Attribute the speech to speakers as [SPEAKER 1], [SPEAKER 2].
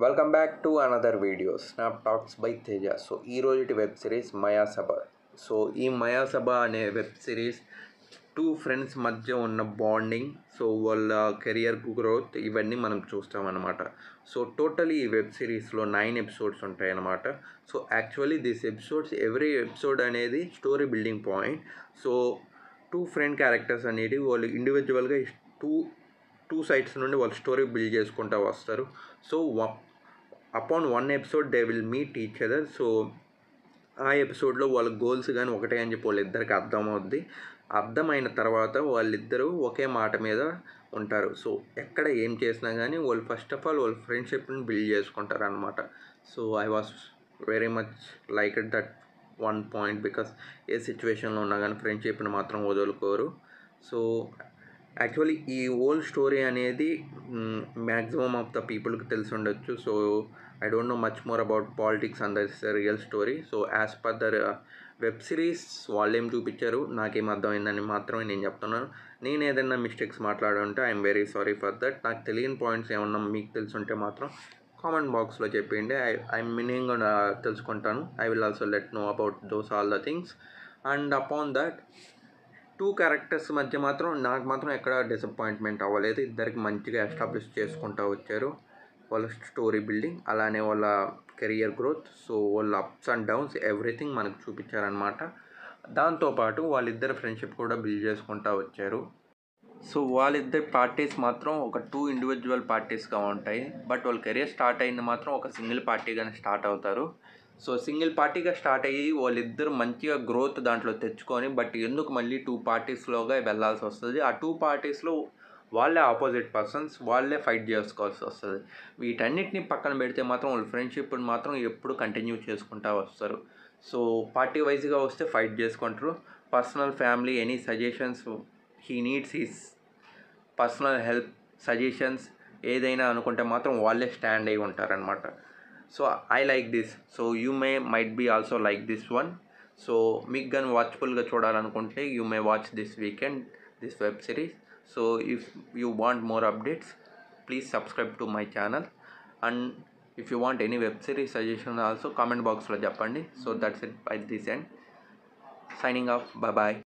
[SPEAKER 1] Welcome back to another video Snap Talks by Teja. So ఈరోజు web series Mayasabha. So ఈ మయాసభ అనే web series two friends మధ్య ఉన్న bonding, so వాళ్ళ కెరియర్ గ్రోత్ ఇవన్నీ మనం చూస్తామన్నమాట. సో టోటలీ ఈ వెబ్ సిరీస్లో 9 ఎపిసోడ్స్ ఉంటాయి అన్నమాట. So actually this episodes every episode అనేది story building point. So two friend characters అనేది వాళ్ళు ఇండివిజువల్గా టూ సైడ్స్ నుండి వాళ్ళు స్టోరీ బిల్డ్ చేసుకుంటూ వస్తారు. So upon one episode they will meet each other. So ఆ ఎపిసోడ్లో వాళ్ళ గోల్స్ కానీ ఒకటే అని చెప్పి వాళ్ళిద్దరికి అర్థమవుద్ది. అర్థమైన తర్వాత వాళ్ళిద్దరూ ఒకే మాట మీద ఉంటారు. సో ఎక్కడ ఏం చేసినా కానీ వాళ్ళు ఫస్ట్ ఆఫ్ ఆల్ వాళ్ళ ఫ్రెండ్షిప్ని బిల్డ్ చేసుకుంటారు అనమాట. So I was very much like that one point because ఏ సిచ్యువేషన్లో ఉన్నా కానీ ఫ్రెండ్షిప్ని మాత్రం వదులుకోరు. సో యాక్చువల్లీ ఈ హోల్ స్టోరీ అనేది మ్యాక్సిమమ్ ఆఫ్ ద పీపుల్కి తెలిసి ఉండొచ్చు. So I don't know much more about politics and this real story. So as per the web series వాళ్ళు ఏం చూపించారు నాకేం అర్థమైందని మాత్రమే నేను చెప్తున్నాను. నేను ఏదైనా మిస్టేక్స్ మాట్లాడుంటే I'm very sorry for that. నాకు తెలియని పాయింట్స్ ఏమన్నా మీకు తెలుసుంటే మాత్రం కామెంట్ బాక్స్లో చెప్పండి. ఐఎమ్ మీనింగ్ తెలుసుకుంటాను. I will also let know about those all the things. And upon that two characters మధ్య మాత్రం నాకు మాత్రం ఎక్కడ డిసప్పాయింట్మెంట్ అవ్వలేదు. ఇద్దరికి మంచిగా ఎస్టాబ్లిష్ చేసుకుంటూ వచ్చారు వాళ్ళ స్టోరీ బిల్డింగ్, అలానే వాళ్ళ కెరియర్ గ్రోత్. సో వాళ్ళ అప్స్ అండ్ డౌన్స్ ఎవ్రీథింగ్ మనకు చూపించారనమాట. దాంతోపాటు వాళ్ళిద్దరు ఫ్రెండ్షిప్ కూడా బిల్డ్ చేసుకుంటూ వచ్చారు. సో వాళ్ళిద్దరి పార్టీస్ మాత్రం ఒక 2 ఇండివిజువల్ పార్టీస్గా ఉంటాయి. బట్ వాళ్ళ కెరియర్ స్టార్ట్ అయింది మాత్రం ఒక సింగిల్ పార్టీగానే స్టార్ట్ అవుతారు. సో సింగిల్ పార్టీగా స్టార్ట్ అయ్యి వాళ్ళిద్దరు మంచిగా గ్రోత్ దాంట్లో తెచ్చుకొని బట్ ఎందుకు మళ్ళీ 2 పార్టీస్లోగా వెళ్ళాల్సి వస్తుంది. ఆ 2 పార్టీస్లో వాళ్ళే ఆపోజిట్ పర్సన్స్, వాళ్ళే ఫైట్ చేసుకోవాల్సి వస్తుంది. వీటన్నిటిని పక్కన పెడితే మాత్రం వాళ్ళ ఫ్రెండ్షిప్ని మాత్రం ఎప్పుడు కంటిన్యూ చేసుకుంటూ వస్తారు. సో పార్టీ వైజ్గా వస్తే ఫైట్ చేసుకుంటారు. Personal family any suggestions he needs his personal help suggestions ఏదైనా అనుకుంటే మాత్రం వాళ్ళే స్టాండ్ అయి ఉంటారనమాట. So I like this. So you might be also like this one. So మీకు కానీ వాచ్ఫుల్గా చూడాలనుకుంటే you may watch this weekend this web series. So if you want more updates please subscribe to my channel. And if you want any web series suggestion also comment బాక్స్లో చెప్పండి. So that's it by this end. Signing off. Bye.